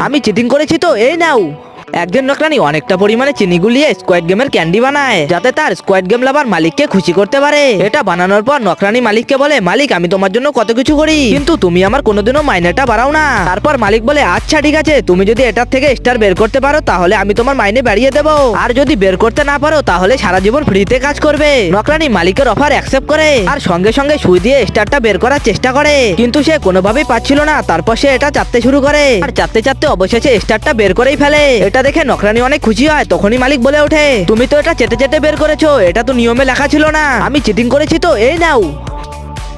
আমি চিটিং করেছি তো এই নাও। একজন নকরানি অনেকটা পরিমাণে চিনি গুলিয়ে স্কোয়াড গেমের ক্যান্ডি বানায় যাতে তার স্কোয়াড গেম লাভার মালিককে খুশি করতে পারে। এটা বানানোর পর নকরানি মালিককে বলে, মালিক আমি তোমার জন্য কত কিছু করি, কিন্তু তুমি আমার কোনোদিনও মাইনেটা বাড়াও না। তারপর মালিক বলে, আচ্ছা ঠিক আছে, তুমি যদি এটার থেকে স্টার বের করতে পারো তাহলে আমি তোমার মাইনে বাড়িয়ে দেবো, আর যদি বের করতে না পারো তাহলে সারা জীবন ফ্রিতে কাজ করবে। নকরানি মালিকের অফার অ্যাকসেপ্ট করে আর সঙ্গে সঙ্গে সুই দিয়ে স্টারটা বের করার চেষ্টা করে, কিন্তু সে কোনোভাবেই পাচ্ছিল না। তারপর সে এটা চাপতে শুরু করে আর চাপতে চাপতে অবশেষে স্টারটা বের করেই ফেলে। এটা দেখে নকরানি অনেক খুশি হয়। তখনই মালিক বলে ওঠে, তুমি তো এটা চেটে চেটে বের করেছো, এটা তো নিয়মে লেখা ছিল না, আমি চিটিং করেছি তো এই নাও।